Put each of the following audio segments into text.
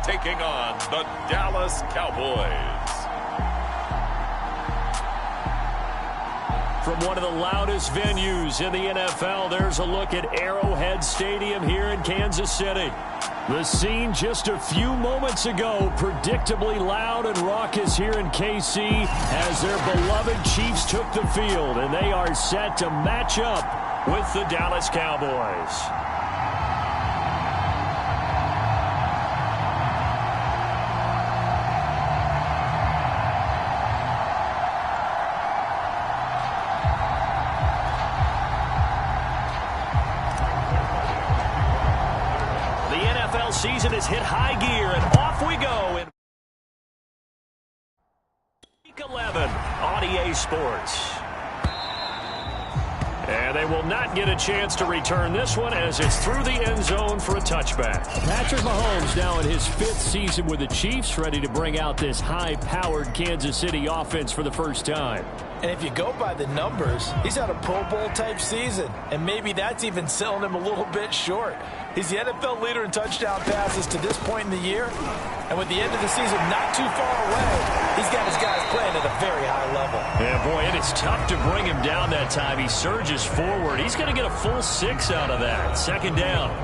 taking on the Dallas Cowboys. From one of the loudest venues in the NFL, there's a look at Arrowhead Stadium here in Kansas City. The scene just a few moments ago, predictably loud and raucous here in KC as their beloved Chiefs took the field, and they are set to match up with the Dallas Cowboys. Season has hit high gear, and off we go in Week 11 on EA Sports. And they will not get a chance to return this one as it's through the end zone for a touchback. Patrick Mahomes now in his 5th season with the Chiefs, ready to bring out this high-powered Kansas City offense for the first time. And if you go by the numbers, he's had a Pro Bowl-type season, and maybe that's even selling him a little bit short. He's the NFL leader in touchdown passes to this point in the year, and with the end of the season not too far away, he's got his guys playing at a very high level. Yeah, boy, and it's tough to bring him down that time. He surges forward. He's going to get a full 6 out of that. 2nd down.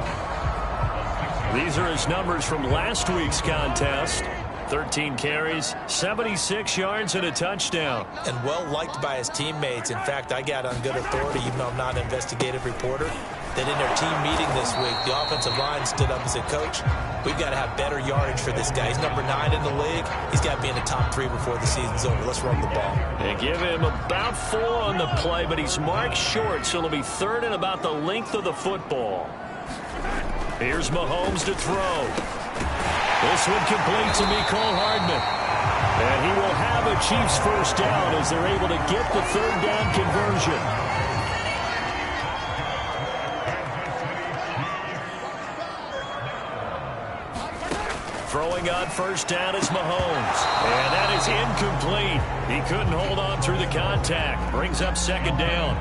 These are his numbers from last week's contest. 13 carries, 76 yards, and a touchdown. And well liked by his teammates. In fact, I got on good authority, even though I'm not an investigative reporter, that in their team meeting this week, the offensive line stood up and said, Coach, we've got to have better yardage for this guy. He's number 9 in the league. He's got to be in the top 3 before the season's over. Let's run the ball. They give him about 4 on the play, but he's marked short, so it'll be 3rd and about the length of the football. Here's Mahomes to throw. This one complete to Mecole Hardman. And he will have a Chiefs first down as they're able to get the 3rd down conversion. Throwing on first down is Mahomes. And that is incomplete. He couldn't hold on through the contact. Brings up 2nd down.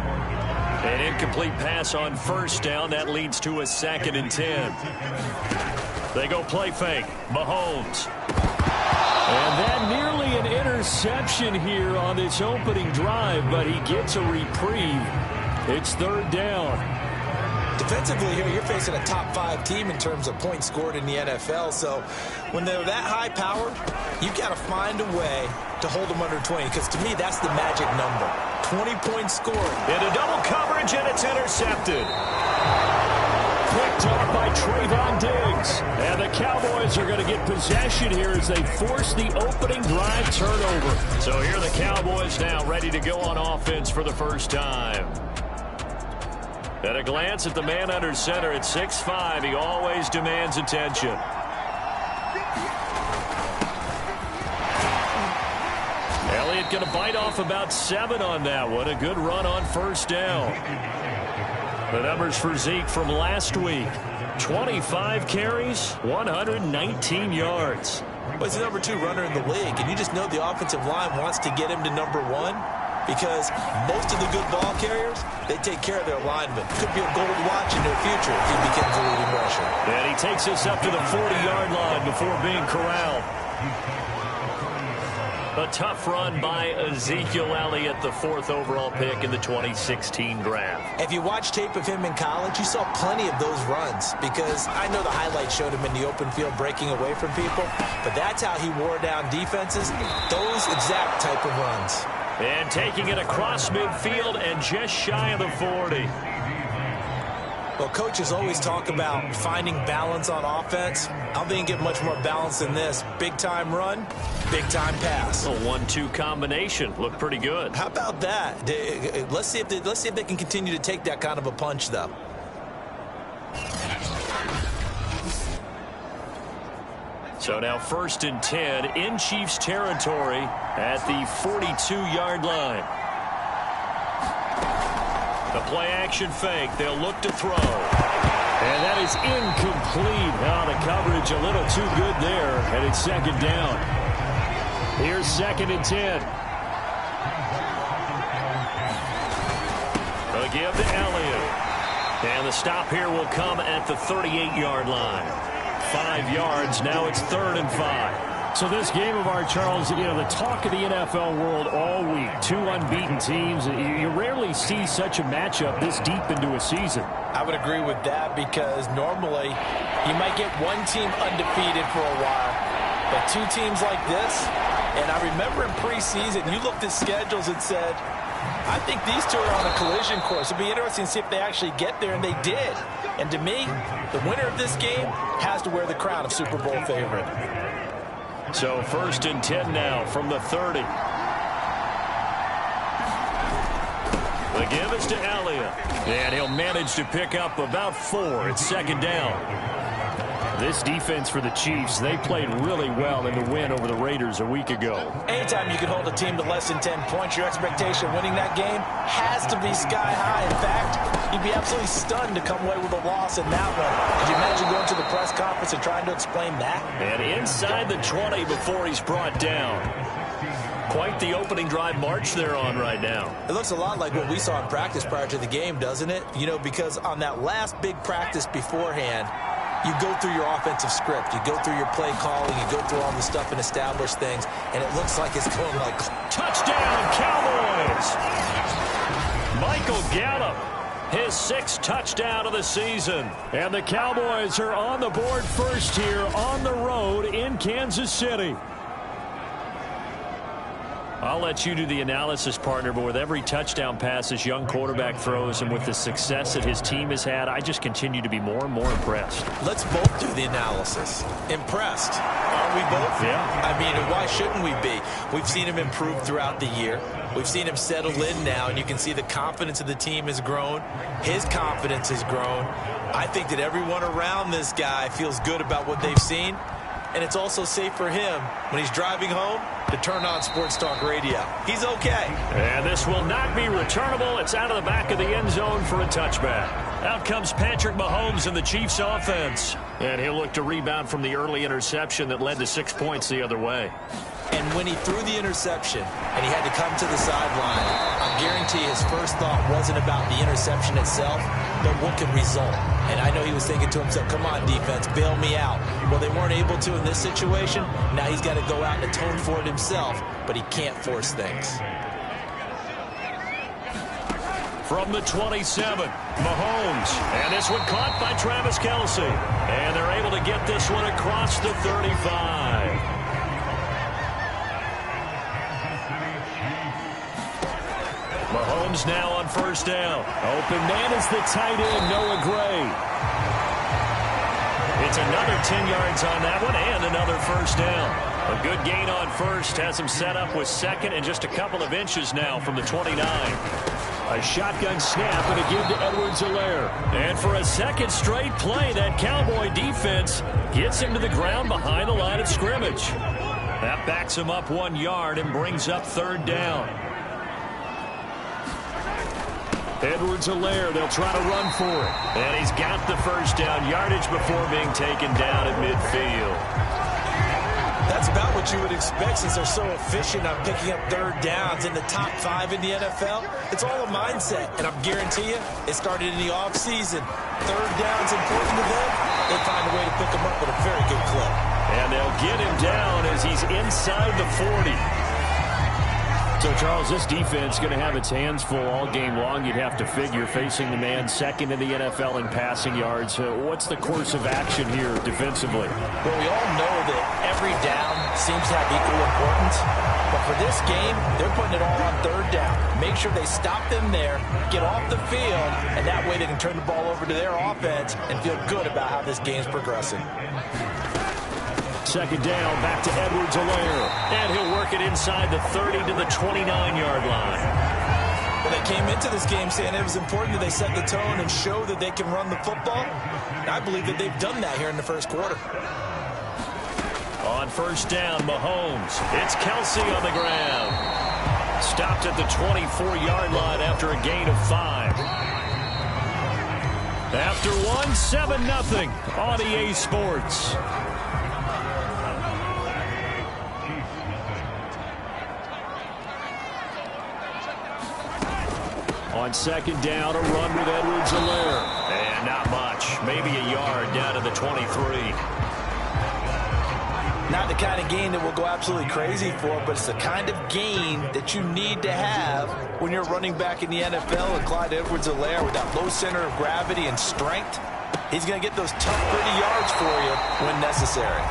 An incomplete pass on first down. That leads to a 2nd and 10. They go play fake. Mahomes. And that nearly an interception here on this opening drive, but he gets a reprieve. It's 3rd down. Defensively here, you're facing a top 5 team in terms of points scored in the NFL. So when they're that high-powered, you've got to find a way to hold them under 20, because to me, that's the magic number. 20 points scored. Into double coverage, and it's intercepted. Picked off by Trayvon Diggs. And the Cowboys are going to get possession here as they force the opening drive turnover. So here are the Cowboys now ready to go on offense for the first time. At a glance at the man under center at 6'5", he always demands attention. Elliott going to bite off about 7 on that one. A good run on first down. The numbers for Zeke from last week. 25 carries, 119 yards. Well, he's the number 2 runner in the league, and you just know the offensive line wants to get him to number 1 because most of the good ball carriers, they take care of their linemen. Could be a gold watch in their future if he becomes a leading rusher. And he takes us up to the 40-yard line before being corralled. A tough run by Ezekiel Elliott, the 4th overall pick in the 2016 draft. If you watch tape of him in college, you saw plenty of those runs because I know the highlights showed him in the open field breaking away from people, but that's how he wore down defenses, those exact type of runs. And taking it across midfield and just shy of the 40. Well, coaches always talk about finding balance on offense. I don't think you get much more balance than this. Big-time run, big-time pass. A 1-2 combination. Looked pretty good. How about that? Let's see if they can continue to take that kind of a punch, though. So now 1st and 10 in Chiefs territory at the 42-yard line. The play-action fake. They'll look to throw. And that is incomplete. Now the coverage a little too good there, and it's 2nd down. Here's 2nd and 10. A give to Elliott. And the stop here will come at the 38-yard line. 5 yards. Now it's 3rd and 5. So this game of ours, Charles, you know, the talk of the NFL world all week. 2 unbeaten teams. You rarely see such a matchup this deep into a season. I would agree with that because normally you might get one team undefeated for a while. But 2 teams like this, and I remember in preseason, you looked at schedules and said, I think these 2 are on a collision course. It'd be interesting to see if they actually get there, and they did. And to me, the winner of this game has to wear the crown of Super Bowl favorite. So 1st and 10 now from the 30. The give is to Elliott. And he'll manage to pick up about 4. It's 2nd down. This defense for the Chiefs, they played really well in the win over the Raiders a week ago. Anytime you can hold a team to less than 10 points, your expectation of winning that game has to be sky high. In fact, you'd be absolutely stunned to come away with a loss in that one. Could you imagine going to the press conference and trying to explain that? And inside the 20 before he's brought down. Quite the opening drive march they're on right now. It looks a lot like what we saw in practice prior to the game, doesn't it? You know, because on that last big practice beforehand, you go through your offensive script. You go through your play calling. You go through all the stuff and establish things. And it looks like it's going like... Touchdown, Cowboys! Michael Gallup, his 6th touchdown of the season. And the Cowboys are on the board first here on the road in Kansas City. I'll let you do the analysis, partner, but with every touchdown pass this young quarterback throws and with the success that his team has had, I just continue to be more and more impressed. Let's both do the analysis. Impressed. Aren't we both? Yeah. I mean, why shouldn't we be? We've seen him improve throughout the year. We've seen him settle in now, and you can see the confidence of the team has grown. His confidence has grown. I think that everyone around this guy feels good about what they've seen. And it's also safe for him when he's driving home to turn on Sports Talk Radio. He's okay. And this will not be returnable. It's out of the back of the end zone for a touchback. Out comes Patrick Mahomes in the Chiefs offense. And he'll look to rebound from the early interception that led to 6 points the other way. And when he threw the interception and he had to come to the sideline, I guarantee his first thought wasn't about the interception itself, but what could result. And I know he was thinking to himself, come on, defense, bail me out. Well, they weren't able to in this situation. Now he's got to go out and atone for it himself, but he can't force things. From the 27, Mahomes. And this one caught by Travis Kelce. And they're able to get this one across the 35. Mahomes now on 1st down. Open man is the tight end, Noah Gray. It's another 10 yards on that one and another 1st down. A good gain on 1st has him set up with 2nd and just a couple of inches now from the 29. A shotgun snap and a give to Edwards-Helaire. And for a 2nd straight play, that Cowboy defense gets him to the ground behind the line of scrimmage. That backs him up 1 yard and brings up 3rd down. Edwards-Helaire, they'll try to run for it. And he's got the 1st down yardage before being taken down at midfield. That's about what you would expect since they're so efficient on picking up 3rd downs in the top 5 in the NFL. It's all a mindset, and I guarantee you it started in the offseason. 3rd down's important to them. They find a way to pick him up with a very good clip. And they'll get him down as he's inside the 40. So, Charles, this defense is going to have its hands full all game long, you'd have to figure, facing the man 2nd in the NFL in passing yards. What's the course of action here defensively? Well, we all know that every down seems to have equal importance. But for this game, they're putting it all on 3rd down. Make sure they stop them there, get off the field, and that way they can turn the ball over to their offense and feel good about how this game's progressing. 2nd down, back to Edwards-Helaire. And he'll work it inside the 30 to the 29-yard line. Well, they came into this game saying it was important that they set the tone and show that they can run the football. And I believe that they've done that here in the 1st quarter. On 1st down, Mahomes. It's Kelce on the ground. Stopped at the 24-yard line after a gain of 5. After one, 7-0 on EA Sports. On 2nd down, a run with Edwards-Helaire. And not much. Maybe a yard down to the 23. Not the kind of gain that we'll go absolutely crazy for, but it's the kind of gain that you need to have when you're running back in the NFL. And Clyde Edwards-Helaire, with that low center of gravity and strength, he's going to get those tough, gritty yards for you when necessary.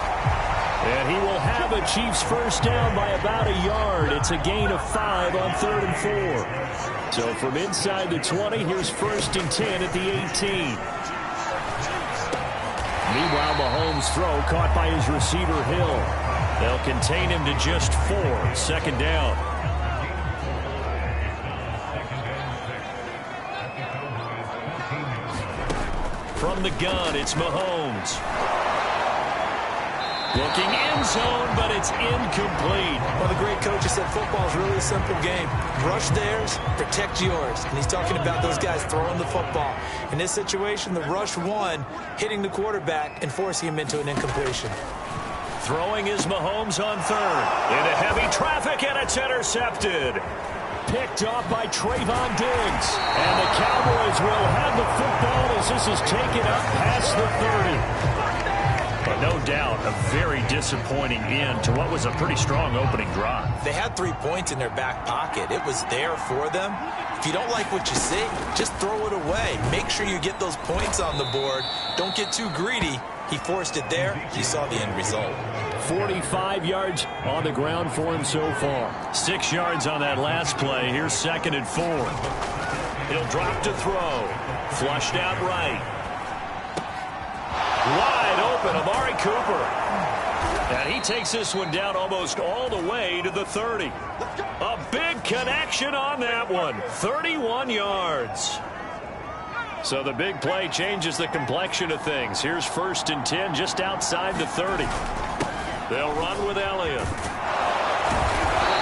And he will have a Chiefs first down by about a yard. It's a gain of 5 on 3rd and 4. So from inside the 20, here's 1st and 10 at the 18. Meanwhile, Mahomes' throw caught by his receiver, Hill. They'll contain him to just 4. 2nd down. From the gun, it's Mahomes. Looking end zone, but it's incomplete. Well, the great coach has said football is really a simple game. Rush theirs, protect yours. And he's talking about those guys throwing the football. In this situation, the rush won, hitting the quarterback and forcing him into an incompletion. Throwing is Mahomes on 3rd. Into heavy traffic, and it's intercepted. Picked off by Trayvon Diggs. And the Cowboys will have the football as this is taken up past the 30. But no doubt, a very disappointing end to what was a pretty strong opening drive. They had 3 points in their back pocket. It was there for them. If you don't like what you see, just throw it away. Make sure you get those points on the board. Don't get too greedy. He forced it there. You saw the end result. 45 yards on the ground for him so far. 6 yards on that last play. Here's 2nd and 4. He'll drop to throw. Flushed out right. Wide open, Amari Cooper. And he takes this one down almost all the way to the 30. A big connection on that one. 31 yards. So the big play changes the complexion of things. Here's 1st and 10 just outside the 30. They'll run with Elliott.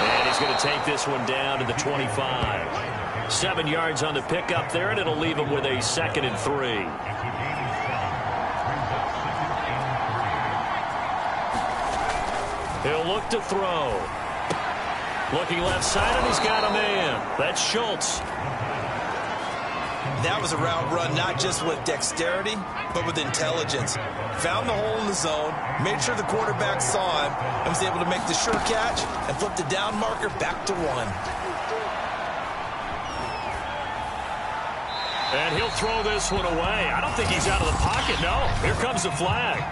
And he's going to take this one down to the 25. 7 yards on the pickup there, and it'll leave him with a 2nd and 3. He'll look to throw. Looking left side, and he's got a man. That's Schultz. That was a route run not just with dexterity, but with intelligence. Found the hole in the zone, made sure the quarterback saw him, and was able to make the sure catch and flip the down marker back to 1. And he'll throw this one away. I don't think he's out of the pocket, no. Here comes the flag.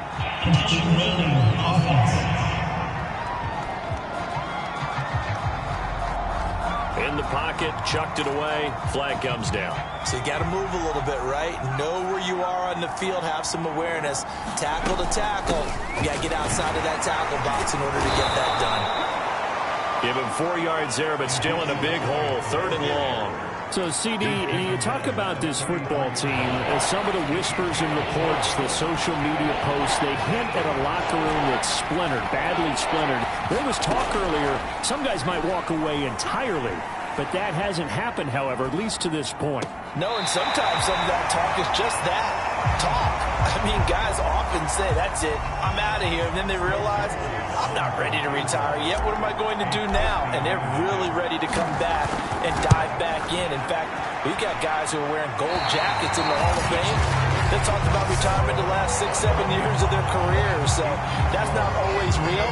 In the pocket, chucked it away, flag comes down. So you got to move a little bit, right? Know where you are on the field, have some awareness. Tackle to tackle. You got to get outside of that tackle box in order to get that done. Give him 4 yards there, but still in a big hole, 3rd and long. So, CD, you talk about this football team, some of the whispers and reports, the social media posts, they hint at a locker room that's splintered, badly splintered. There was talk earlier, some guys might walk away entirely, but that hasn't happened, however, at least to this point. No, and sometimes some of that talk is just that, talk. I mean, guys often say, that's it, I'm out of here, and then they realize, I'm not ready to retire yet. What am I going to do now? And they're really ready to come back and dive back in. In fact, we've got guys who are wearing gold jackets in the Hall of Fame that talked about retirement the last 6-7 years of their careers. So that's not always real.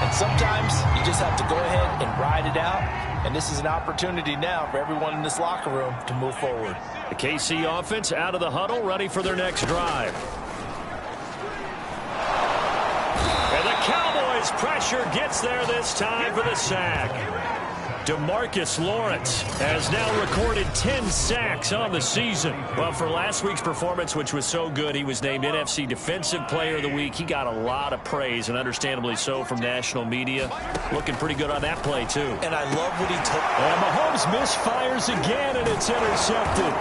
And sometimes you just have to go ahead and ride it out. And this is an opportunity now for everyone in this locker room to move forward. The KC offense out of the huddle, ready for their next drive. And the Cowboys pressure gets there this time for the sack. DeMarcus Lawrence has now recorded 10 sacks on the season. Well, for last week's performance, which was so good, he was named NFC Defensive Player of the Week. He got a lot of praise, and understandably so, from national media. Looking pretty good on that play, too. And I love what he took. And Mahomes misfires again, and it's intercepted.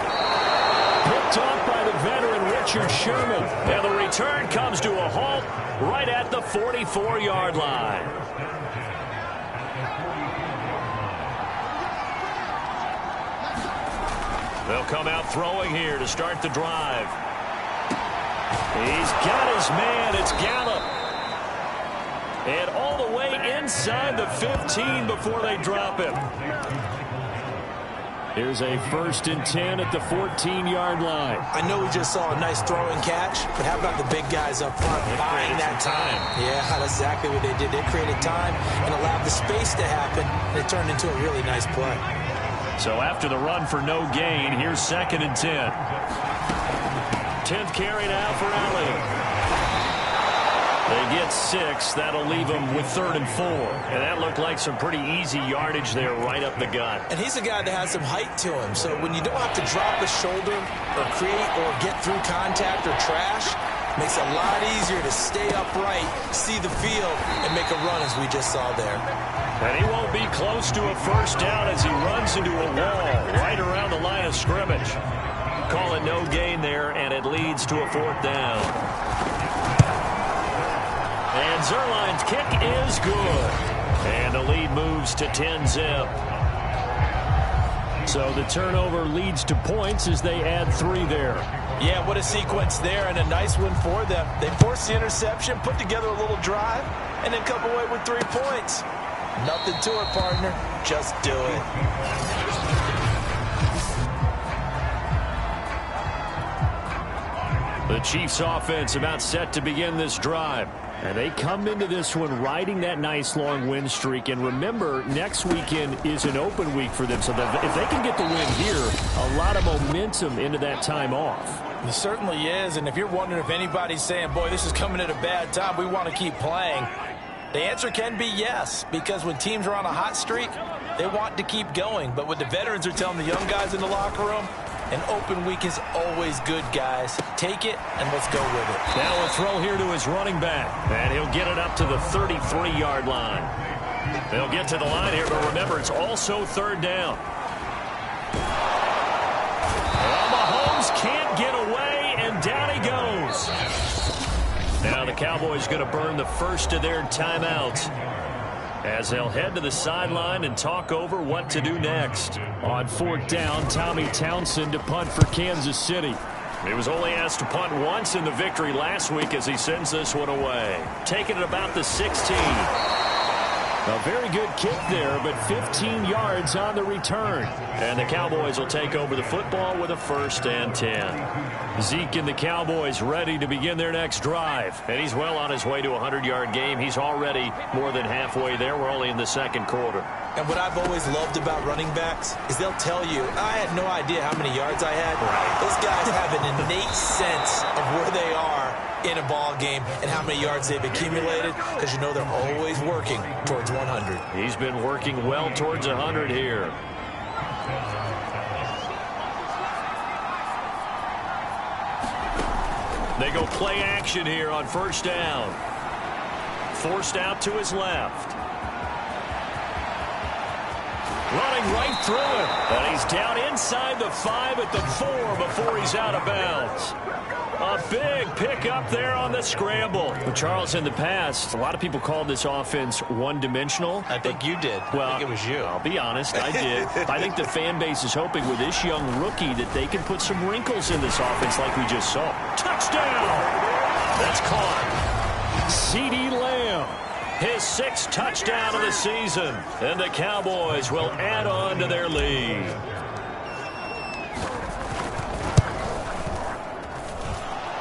Picked off by the veteran Richard Sherman. And the return comes to a halt right at the 44-yard line. They'll come out throwing here to start the drive. He's got his man. It's Gallup. And all the way inside the 15 before they drop him. Here's a 1st and 10 at the 14-yard line. I know we just saw a nice throw and catch, but how about the big guys up front buying that time? Yeah, that's exactly what they did. They created time and allowed the space to happen, and it turned into a really nice play. So after the run for no gain, here's 2nd and 10. 10th carry now for Elliott. They get 6. That'll leave them with 3rd and 4. And that looked like some pretty easy yardage there right up the gut. And he's a guy that has some height to him. So when you don't have to drop a shoulder or create or get through contact or trash, it makes it a lot easier to stay upright, see the field, and make a run as we just saw there. And he won't be close to a 1st down as he runs into a wall right around the line of scrimmage. Call it no gain there, and it leads to a 4th down. And Zuerlein's kick is good. And the lead moves to 10-zip. So the turnover leads to points as they add 3 there. Yeah, what a sequence there, and a nice one for them. They forced the interception, put together a little drive, and then come away with 3 points. Nothing to it, partner. Just do it. The Chiefs offense about set to begin this drive. And they come into this one riding that nice long win streak. And remember, next weekend is an open week for them. So that if they can get the win here, a lot of momentum into that time off. It certainly is. And if you're wondering if anybody's saying, boy, this is coming at a bad time, we want to keep playing, the answer can be yes. Because when teams are on a hot streak, they want to keep going. But what the veterans are telling the young guys in the locker room, an open week is always good, guys. Take it, and let's go with it. Now a throw here to his running back. And he'll get it up to the 33-yard line. They'll get to the line here, but remember, it's also 3rd down. Well, Mahomes can't get away, and down he goes. Now the Cowboys going to burn the first of their timeouts as they'll head to the sideline and talk over what to do next. On 4th down, Tommy Townsend to punt for Kansas City. He was only asked to punt once in the victory last week as he sends this one away. Taking it about the 16. A very good kick there, but 15 yards on the return. And the Cowboys will take over the football with a 1st and 10. Zeke and the Cowboys ready to begin their next drive. And he's well on his way to a 100-yard game. He's already more than halfway there. We're only in the 2nd quarter. And what I've always loved about running backs is they'll tell you, I had no idea how many yards I had. Those guys have an innate sense of where they are in a ball game and how many yards they've accumulated, because you know they're always working towards 100. He's been working well towards 100 here. They go play action here on 1st down. Forced out to his left. Running right through him. And he's down inside the 5 at the 4 before he's out of bounds. A big pickup there on the scramble. Well, Charles, in the past, a lot of people called this offense one-dimensional. I think you did. Well, I think it was you. I'll be honest, I did. I think the fan base is hoping with this young rookie that they can put some wrinkles in this offense like we just saw. Touchdown! That's caught. CeeDee Lamb. His 6th touchdown of the season. And the Cowboys will add on to their lead.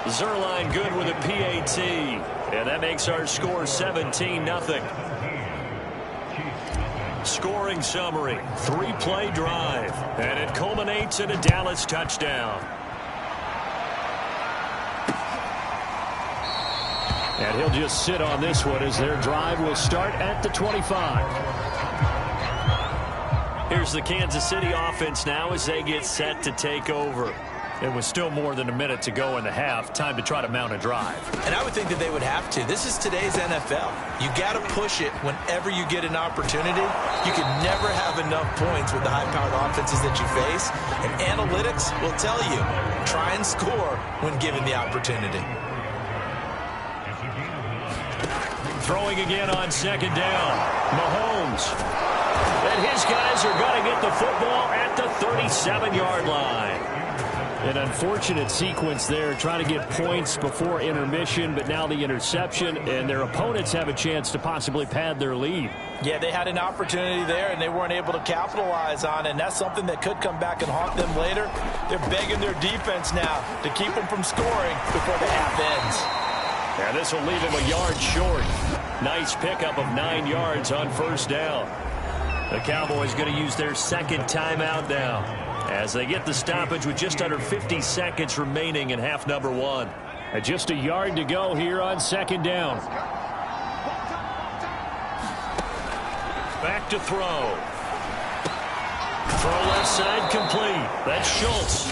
Zuerlein good with a PAT. And that makes our score 17-0. Scoring summary. 3-play drive. And it culminates in a Dallas touchdown. And he'll just sit on this one as their drive will start at the 25. Here's the Kansas City offense now as they get set to take over. It was still more than a minute to go in the half. Time to try to mount a drive. And I would think that they would have to. This is today's NFL. You got to push it whenever you get an opportunity. You can never have enough points with the high-powered offenses that you face. And analytics will tell you, try and score when given the opportunity. Throwing again on 2nd down. Mahomes. And his guys are going to get the football at the 37-yard line. An unfortunate sequence there, trying to get points before intermission, but now the interception, and their opponents have a chance to possibly pad their lead. Yeah, they had an opportunity there, and they weren't able to capitalize on it, and that's something that could come back and haunt them later. They're begging their defense now to keep them from scoring before the half ends. And this will leave him a yard short. Nice pickup of 9 yards on first down. The Cowboys going to use their second timeout now, as they get the stoppage with just under 50 seconds remaining in half number 1. And just a yard to go here on second down. Back to throw. Throw left side complete. That's Schultz.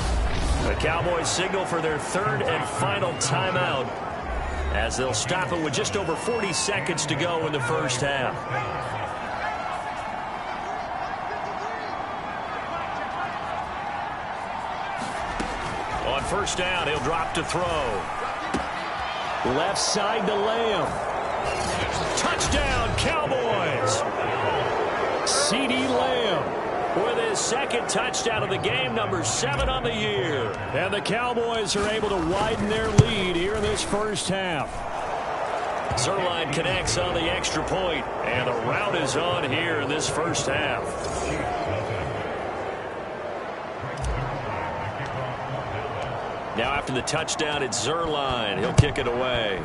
The Cowboys signal for their third and final timeout, as they'll stop it with just over 40 seconds to go in the first half. On first down, he'll drop to throw. Left side to Lamb. Touchdown, Cowboys! CeeDee Lamb with his second touchdown of the game, number 7 on the year. And the Cowboys are able to widen their lead here in this first half. Zuerlein connects on the extra point, and the rout is on here in this first half. Now after the touchdown, it's Zuerlein. He'll kick it away.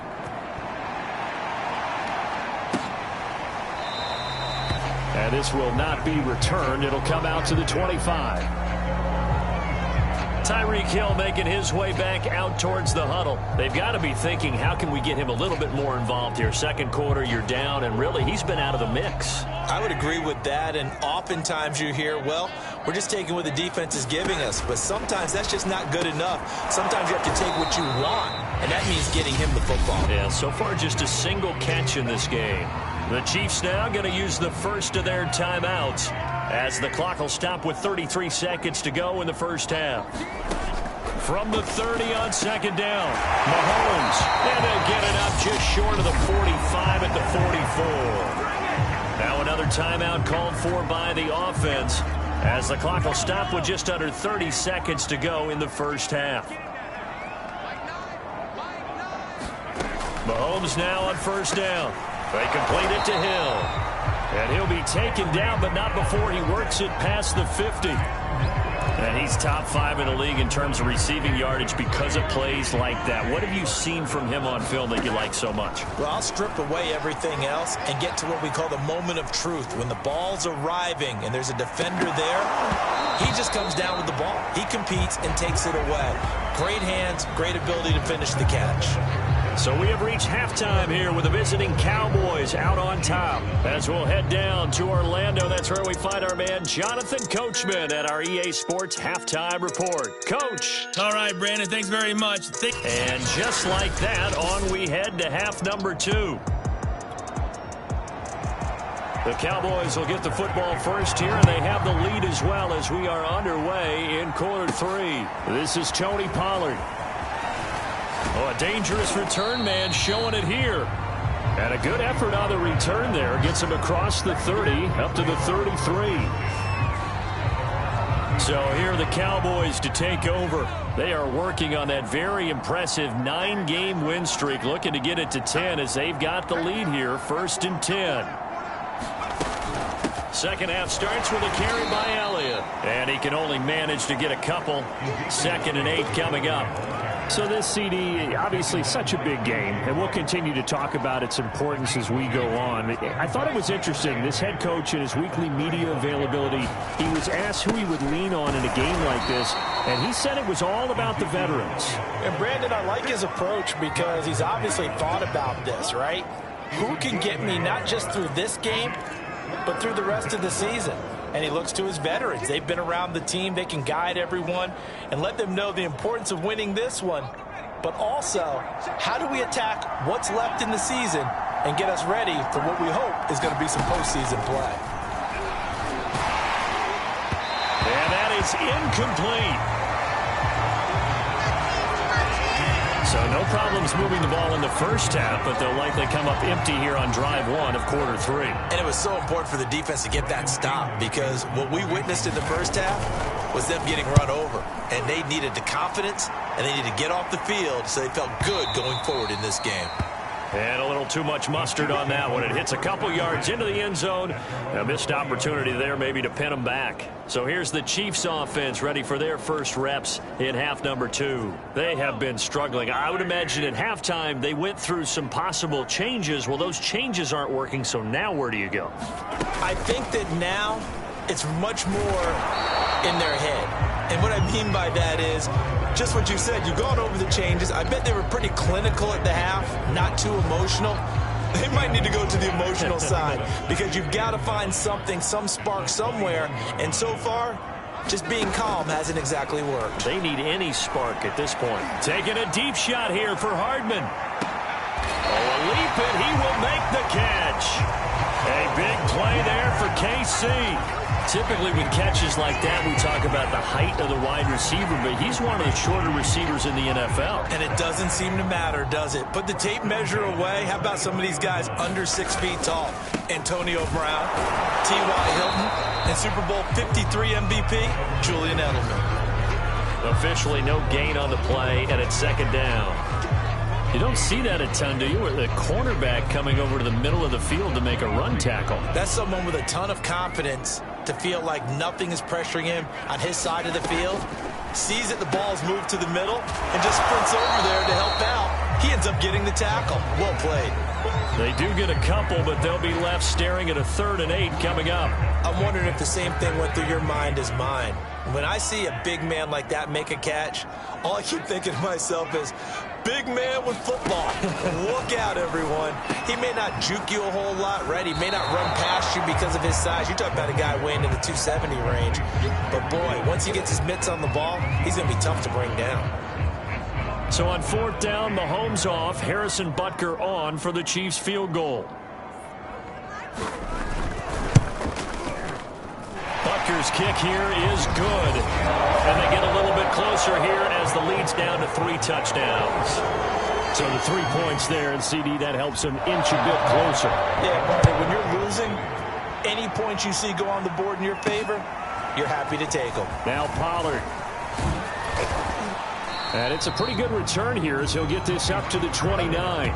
And this will not be returned. It'll come out to the 25. Tyreek Hill making his way back out towards the huddle. They've got to be thinking, how can we get him a little bit more involved here? Second quarter, you're down, and really, he's been out of the mix. I would agree with that, and oftentimes you hear, well, we're just taking what the defense is giving us, but sometimes that's just not good enough. Sometimes you have to take what you want, and that means getting him the football. Yeah, so far just a single catch in this game. The Chiefs now going to use the first of their timeouts, as the clock will stop with 33 seconds to go in the first half. From the 30 on second down, Mahomes, and they'll get it up just short of the 45 at the 44. Now another timeout called for by the offense, as the clock will stop with just under 30 seconds to go in the first half. Mahomes now on first down. They complete it to Hill. And he'll be taken down, but not before he works it past the 50. And he's top 5 in the league in terms of receiving yardage because of plays like that. What have you seen from him on film that you like so much? Well, I'll strip away everything else and get to what we call the moment of truth. When the ball's arriving and there's a defender there, he just comes down with the ball. He competes and takes it away. Great hands, great ability to finish the catch. So we have reached halftime here with the visiting Cowboys out on top. As we'll head down to Orlando, that's where we find our man Jonathan Coachman at our EA Sports Halftime Report. Coach. All right, Brandon, thanks very much. And just like that, on we head to half number 2. The Cowboys will get the football first here, and they have the lead as well as we are underway in quarter 3. This is Tony Pollard. Oh, a dangerous return man showing it here. And a good effort on the return there. Gets him across the 30, up to the 33. So here are the Cowboys to take over. They are working on that very impressive 9-game win streak, looking to get it to 10 as they've got the lead here, 1st and 10. Second half starts with a carry by Elliott. And he can only manage to get a couple. 2nd and 8 coming up. So this CD, obviously such a big game, and we'll continue to talk about its importance as we go on. I thought it was interesting, this head coach in his weekly media availability, he was asked who he would lean on in a game like this, and he said it was all about the veterans. And Brandon, I like his approach because he's obviously thought about this, right? Who can get me not just through this game, but through the rest of the season? And he looks to his veterans. They've been around the team. They can guide everyone and let them know the importance of winning this one. But also, how do we attack what's left in the season and get us ready for what we hope is going to be some postseason play? And that is incomplete. So no problems moving the ball in the first half, but they'll likely come up empty here on drive 1 of quarter 3. And it was so important for the defense to get that stop, because what we witnessed in the first half was them getting run over. And they needed the confidence, and they needed to get off the field so they felt good going forward in this game. And a little too much mustard on that one. It hits a couple yards into the end zone. A missed opportunity there maybe to pin them back. So here's the Chiefs offense ready for their first reps in half number 2. They have been struggling. I would imagine at halftime they went through some possible changes. Well, those changes aren't working, so now where do you go? I think that now it's much more in their head. And what I mean by that is just what you said. You've gone over the changes. I bet they were pretty clinical at the half, not too emotional. They might need to go to the emotional side, because you've got to find something, some spark somewhere. And so far, just being calm hasn't exactly worked. They need any spark at this point. Taking a deep shot here for Hardman. Oh, a leap, and he will make the catch. A big play there for KC. Typically with catches like that, we talk about the height of the wide receiver, but he's one of the shorter receivers in the NFL. And it doesn't seem to matter, does it? Put the tape measure away. How about some of these guys under 6 feet tall? Antonio Brown, T.Y. Hilton, and Super Bowl 53 MVP, Julian Edelman. Officially no gain on the play, and it's second down. You don't see that a ton, do you? With a cornerback coming over to the middle of the field to make a run tackle. That's someone with a ton of confidence to feel like nothing is pressuring him on his side of the field. Sees that the ball's moved to the middle and just sprints over there to help out. He ends up getting the tackle. Well played. They do get a couple, but they'll be left staring at a 3rd and 8 coming up. I'm wondering if the same thing went through your mind as mine. When I see a big man like that make a catch, all I keep thinking to myself is, big man with football. Look out, everyone. He may not juke you a whole lot, right? He may not run past you because of his size. You talk about a guy weighing in the 270 range. But, boy, once he gets his mitts on the ball, he's going to be tough to bring down. So on 4th down, Mahomes off. Harrison Butker on for the Chiefs field goal. Butker's kick here is good. And they get a little bit closer here as the lead's down to 3 touchdowns. So the 3 points there, and CD, that helps them inch a bit closer. Yeah, partner, when you're losing, any points you see go on the board in your favor, you're happy to take them. Now Pollard. And it's a pretty good return here as he'll get this up to the 29.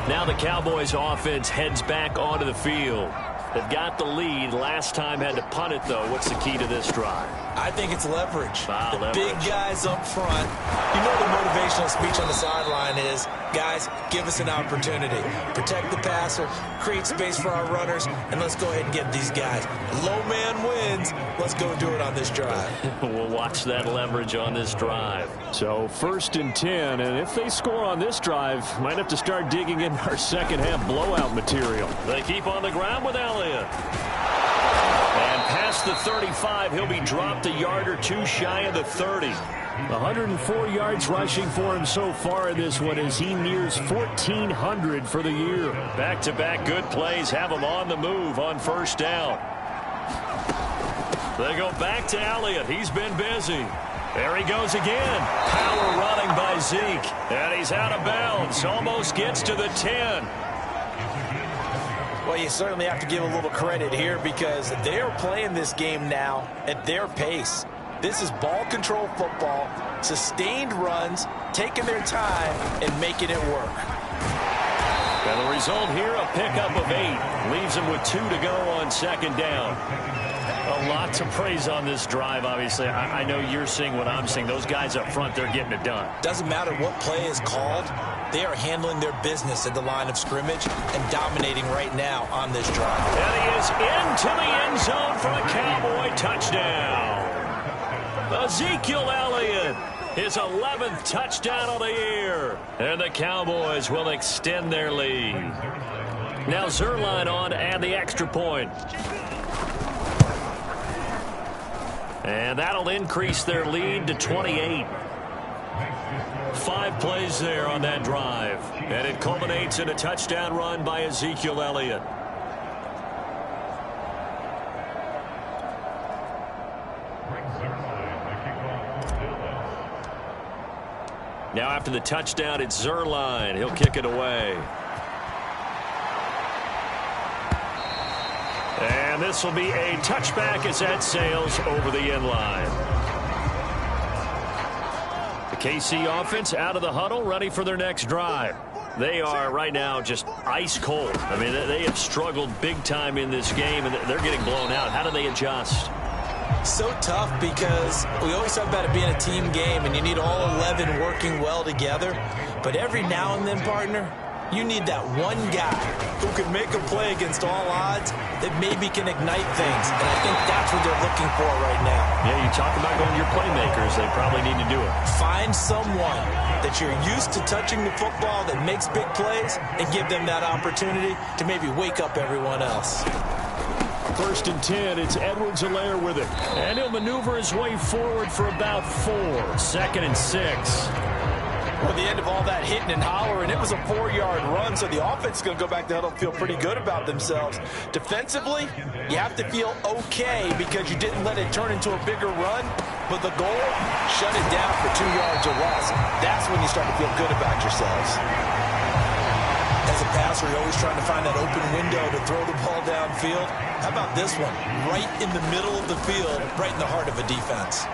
Now the Cowboys offense heads back onto the field. They've got the lead. Last time had to punt it, though. What's the key to this drive? I think it's leverage. The leverage. Big guys up front. You know the motivational speech on the sideline is, guys, give us an opportunity. Protect the passer, create space for our runners, and let's go ahead and get these guys. Low man wins. Let's go do it on this drive. We'll watch that leverage on this drive. So 1st and 10, and if they score on this drive, might have to start digging in our second half blowout material. They keep on the ground with Elliott. And past the 35, he'll be dropped a yard or 2 shy of the 30. 104 yards rushing for him so far in this one as he nears 1,400 for the year. Back-to-back good plays have him on the move on 1st down. They go back to Elliott. He's been busy. There he goes again. Power running by Zeke. And he's out of bounds. Almost gets to the 10. Well, you certainly have to give a little credit here because they're playing this game now at their pace. This is ball control football, sustained runs, taking their time, and making it work. And the result here, a pickup of 8. Leaves him with 2 to go on 2nd down. A lot to praise on this drive, obviously. I know you're seeing what I'm seeing. Those guys up front, they're getting it done. Doesn't matter what play is called. They are handling their business at the line of scrimmage and dominating right now on this drive. And he is into the end zone for a Cowboy touchdown. Ezekiel Elliott, his 11th touchdown of the year. And the Cowboys will extend their lead. Now Zerline on to add the extra point. And that'll increase their lead to 28. 5 plays there on that drive. And it culminates in a touchdown run by Ezekiel Elliott. Now after the touchdown, it's Zerline. He'll kick it away. And this will be a touchback as that sails over the end line. The KC offense out of the huddle, ready for their next drive. They are right now just ice cold. I mean, they have struggled big time in this game, and they're getting blown out. How do they adjust? So tough because we always talk about it being a team game, and you need all 11 working well together. But every now and then, partner, you need that one guy who can make a play against all odds that maybe can ignite things. And I think that's what they're looking for right now. Yeah, you talk about going to your playmakers. They probably need to do it. Find someone that you're used to touching the football that makes big plays and give them that opportunity to maybe wake up everyone else. 1st and 10, it's Edwards-Helaire with it. And he'll maneuver his way forward for about 4. 2nd and 6. Well, at the end of all that hitting and hollering, it was a 4-yard run, so the offense is going to go back to huddle and feel pretty good about themselves. Defensively, you have to feel okay because you didn't let it turn into a bigger run, but the goal, shut it down for 2 yards or less. That's when you start to feel good about yourselves. As a passer, you're always trying to find that open window to throw the ball downfield. How about this one? Right in the middle of the field, right in the heart of a defense.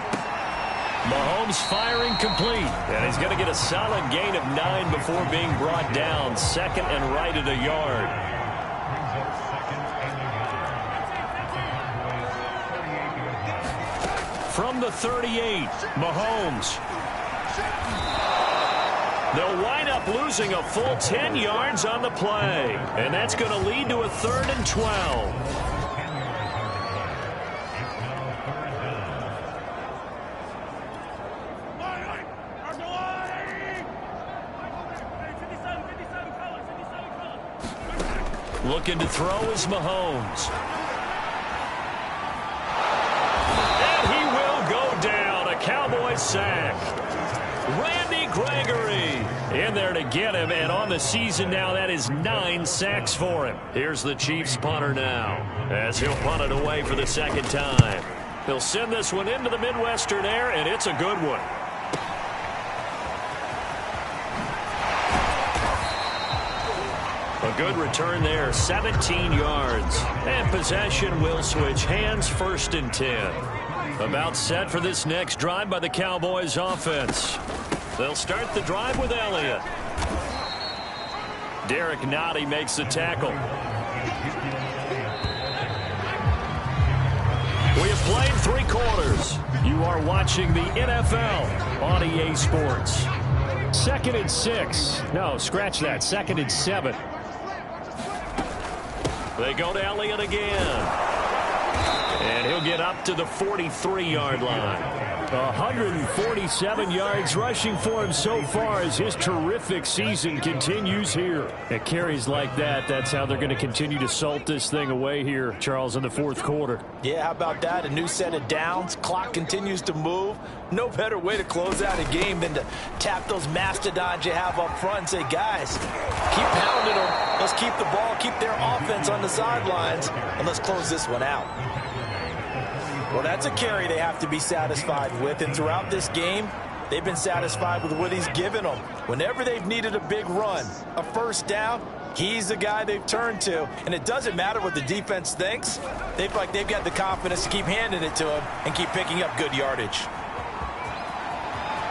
Mahomes firing complete. And he's going to get a solid gain of 9 before being brought down. 2nd and right at a yard. From the 38, Mahomes. They'll wind up losing a full 10 yards on the play. And that's going to lead to a 3rd and 12. Looking to throw is Mahomes. And he will go down. A Cowboys sack. Randy Gregory in there to get him. And on the season now, that is 9 sacks for him. Here's the Chiefs punter now as he'll punt it away for the 2nd time. He'll send this one into the Midwestern air, and it's a good one. A good return there, 17 yards. And possession will switch hands, 1st and 10. About set for this next drive by the Cowboys offense. They'll start the drive with Elliott. Derek Nottie makes the tackle. We have played 3 quarters. You are watching the NFL on EA Sports. 2nd and 6. No, scratch that. 2nd and 7. They go to Elliott again. And he'll get up to the 43-yard line. 147 yards rushing for him so far as his terrific season continues here. At carries like that, that's how they're going to continue to salt this thing away here, Charles, in the 4th quarter. Yeah, how about that? A new set of downs. Clock continues to move. No better way to close out a game than to tap those mastodons you have up front and say, guys, keep pounding them. Let's keep the ball, keep their offense on the sidelines, and let's close this one out. Well, that's a carry they have to be satisfied with, and throughout this game, they've been satisfied with what he's given them. Whenever they've needed a big run, a 1st down, he's the guy they've turned to, and it doesn't matter what the defense thinks. They feel like they've got the confidence to keep handing it to him and keep picking up good yardage.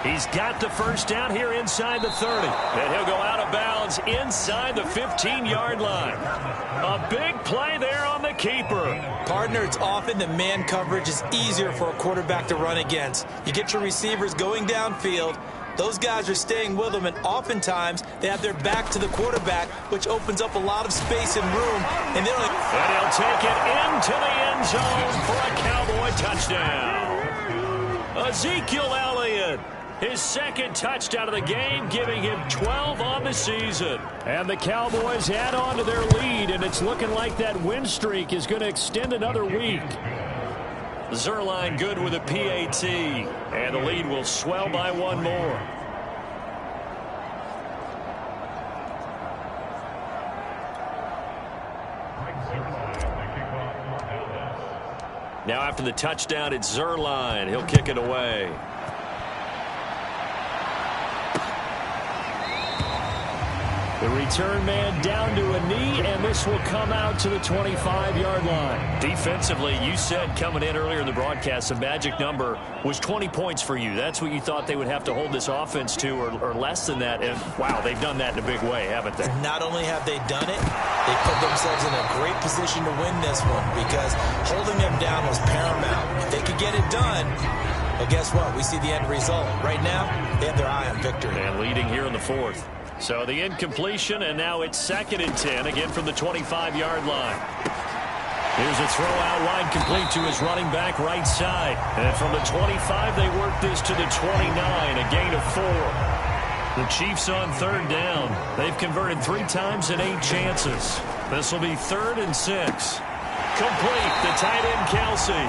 He's got the 1st down here inside the 30. And he'll go out of bounds inside the 15-yard line. A big play there on the keeper. Partner, it's often that man coverage is easier for a quarterback to run against. You get your receivers going downfield. Those guys are staying with them, and oftentimes they have their back to the quarterback, which opens up a lot of space and room. And he'll take it into the end zone for a Cowboy touchdown. Ezekiel Elliott. His 2nd touchdown of the game, giving him 12 on the season. And the Cowboys add on to their lead, and it's looking like that win streak is going to extend another week. Zerline good with a PAT, and the lead will swell by 1 more. Now after the touchdown, it's Zerline. He'll kick it away. return man down to a knee, and this will come out to the 25-yard line. Defensively, you said coming in earlier in the broadcast, the magic number was 20 points for you. That's what you thought they would have to hold this offense to, or less than that. And, wow, they've done that in a big way, haven't they? Not only have they done it, they put themselves in a great position to win this one because holding them down was paramount. If they could get it done, well, guess what? We see the end result. Right now, they have their eye on victory. And leading here in the fourth. So the incompletion, and now it's 2nd and 10, again from the 25-yard line. Here's a throw out wide, complete to his running back right side. And from the 25, they work this to the 29, a gain of 4. The Chiefs on 3rd down. They've converted 3 times in 8 chances. This will be 3rd and 6. Complete, the tight end Kelsey.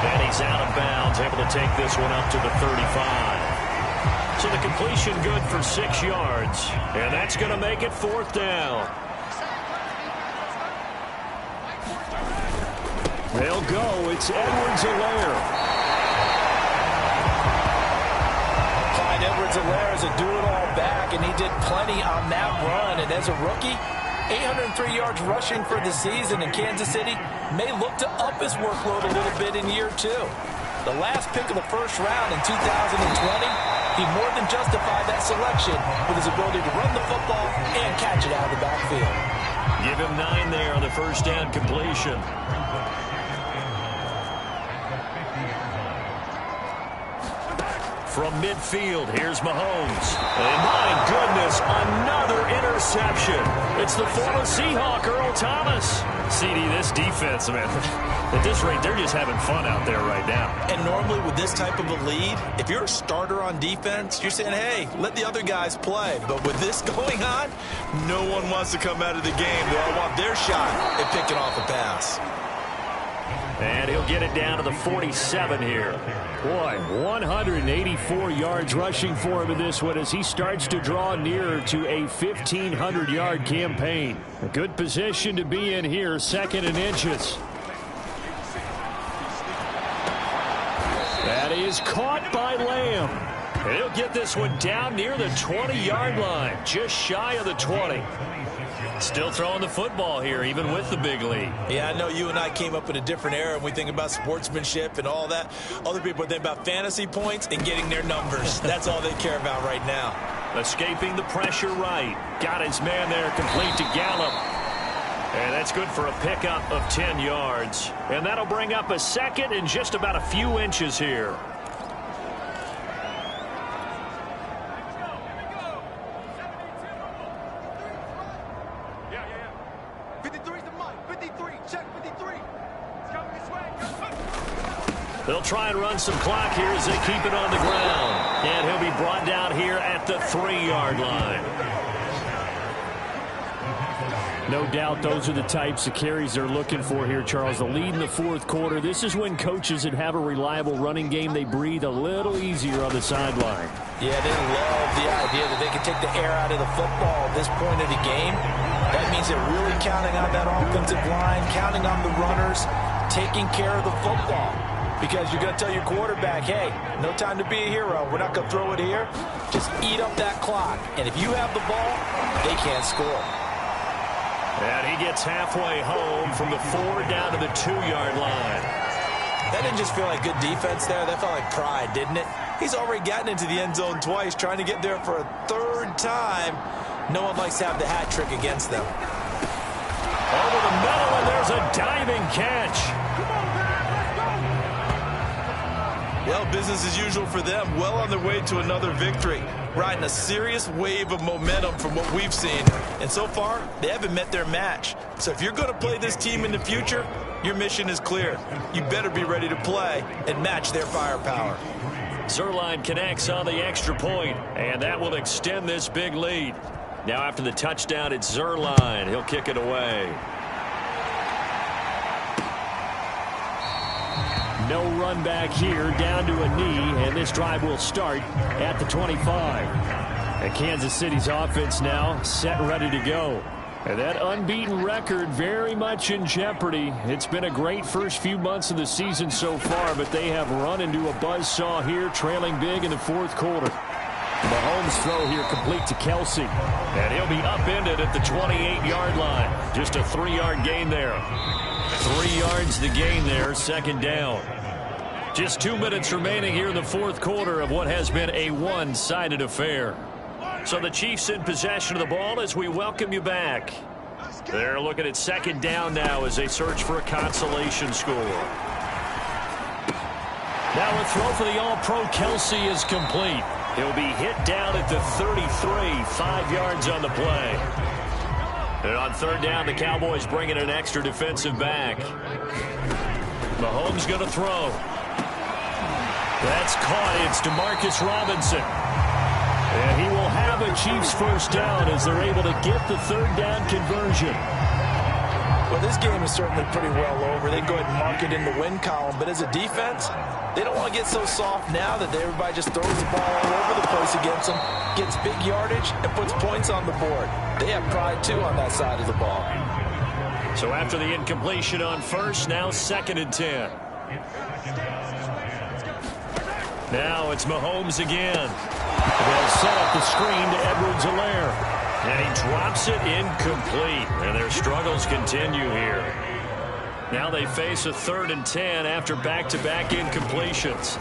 And he's out of bounds, able to take this one up to the 35. So the completion good for 6 yards. And that's going to make it 4th down. They'll go. It's Edwards-Helaire. Clyde Edwards-Helaire is a do-it-all back, and he did plenty on that run. And as a rookie, 803 yards rushing for the season, and Kansas City may look to up his workload a little bit in year 2. The last pick of the first round in 2020, he more than justified that selection with his ability to run the football and catch it out of the backfield. Give him 9 there on the first down completion. From midfield, here's Mahomes. And my goodness, another interception. It's the former Seahawk, Earl Thomas. CD, this defense, man, at this rate, they're just having fun out there right now. And normally with this type of a lead, if you're a starter on defense, you're saying, hey, let the other guys play. But with this going on, no one wants to come out of the game. They all want their shot at picking off a pass. And he'll get it down to the 47 here. Boy, 184 yards rushing for him in this one as he starts to draw nearer to a 1,500-yard campaign. A good position to be in here, 2nd and inches. That is caught by Lamb. And he'll get this one down near the 20-yard line, just shy of the 20. Still throwing the football here, even with the big lead. Yeah, I know you and I came up in a different era, and we think about sportsmanship and all that. Other people think about fantasy points and getting their numbers. That's all they care about right now. Escaping the pressure right. Got his man there, complete to Gallup. And that's good for a pickup of 10 yards. And that'll bring up a 2nd and just about a few inches here. They'll try and run some clock here as they keep it on the ground. And he'll be brought down here at the 3-yard line. No doubt those are the types of carries they're looking for here, Charles. The lead in the 4th quarter. This is when coaches that have a reliable running game, they breathe a little easier on the sideline. Yeah, they love the idea that they can take the air out of the football at this point of the game. That means they're really counting on that offensive line, counting on the runners, taking care of the football. Because you're going to tell your quarterback, hey, no time to be a hero. We're not going to throw it here. Just eat up that clock. And if you have the ball, they can't score. And he gets halfway home from the 4 down to the 2-yard line. That didn't just feel like good defense there. That felt like pride, didn't it? He's already gotten into the end zone twice, trying to get there for a 3rd time. No one likes to have the hat trick against them. Over the middle, and there's a diving catch. Well, business as usual for them. Well on their way to another victory. Riding a serious wave of momentum from what we've seen. And so far, they haven't met their match. So if you're going to play this team in the future, your mission is clear. You better be ready to play and match their firepower. Zuerlein connects on the extra point, and that will extend this big lead. Now after the touchdown, it's Zuerlein. He'll kick it away. No run back here, down to a knee, and this drive will start at the 25. And Kansas City's offense now set and ready to go. And that unbeaten record very much in jeopardy. It's been a great first few months of the season so far, but they have run into a buzzsaw here, trailing big in the 4th quarter. Mahomes' throw here complete to Kelsey. And he'll be upended at the 28-yard line. Just a 3-yard gain there. 3 yards the gain there, second down. Just 2 minutes remaining here in the fourth quarter of what has been a one-sided affair. So the Chiefs in possession of the ball as we welcome you back. They're looking at second down now as they search for a consolation score. Now a throw for the All-Pro Kelsey is complete. He'll be hit down at the 33, 5 yards on the play. And on third down, the Cowboys bring in an extra defensive back. Mahomes going to throw. That's caught. It's DeMarcus Robinson. And he will have a Chiefs first down as they're able to get the third down conversion. Well, this game is certainly pretty well over. They can go ahead and mark it in the win column. But as a defense, they don't want to get so soft now that everybody just throws the ball all over the place against them, gets big yardage, and puts points on the board. They have pride, too, on that side of the ball. So after the incompletion on first, now 2nd and 10. Now it's Mahomes again. They'll set up the screen to Edwards-Helaire. And he drops it incomplete. And their struggles continue here. Now they face a 3rd and 10 after back-to-back incompletions.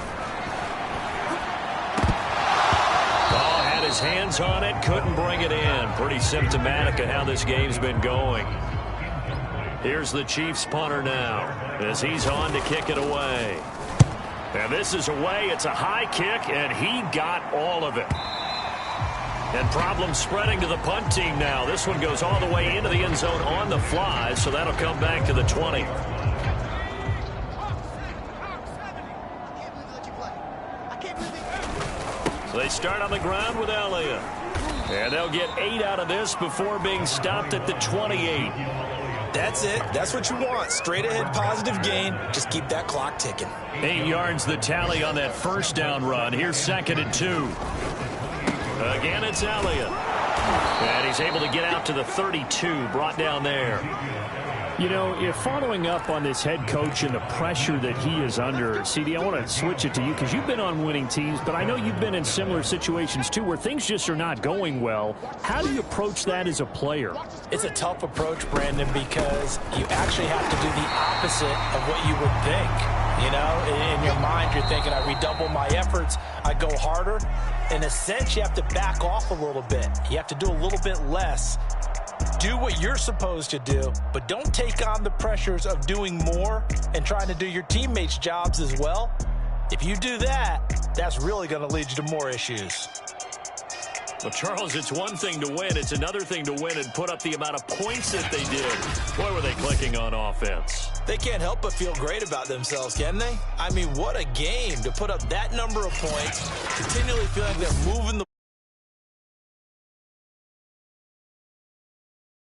Oh, had his hands on it, couldn't bring it in. Pretty symptomatic of how this game's been going. Here's the Chiefs punter now as he's on to kick it away. And this is away. It's a high kick, and he got all of it. And problems spreading to the punt team now. This one goes all the way into the end zone on the fly, so that'll come back to the 20. So they start on the ground with Elliott. And they'll get 8 out of this before being stopped at the 28. That's it. That's what you want. Straight ahead positive gain. Just keep that clock ticking. 8 yards the tally on that first down run. Here's 2nd and 2. Again, it's Elliott. And he's able to get out to the 32, brought down there. You know, if following up on this head coach and the pressure that he is under, CD, I want to switch it to you because you've been on winning teams, but I know you've been in similar situations too where things just are not going well. How do you approach that as a player? It's a tough approach, Brandon, because you actually have to do the opposite of what you would think. You know, in your mind, you're thinking, I redouble my efforts, I go harder. In a sense, you have to back off a little bit. You have to do a little bit less. Do what you're supposed to do, but don't take on the pressures of doing more and trying to do your teammates' jobs as well. If you do that, that's really going to lead you to more issues. Well, Charles, it's one thing to win. It's another thing to win and put up the amount of points that they did. Boy, were they clicking on offense. They can't help but feel great about themselves, can they? I mean, what a game to put up that number of points, continually feeling like they're moving the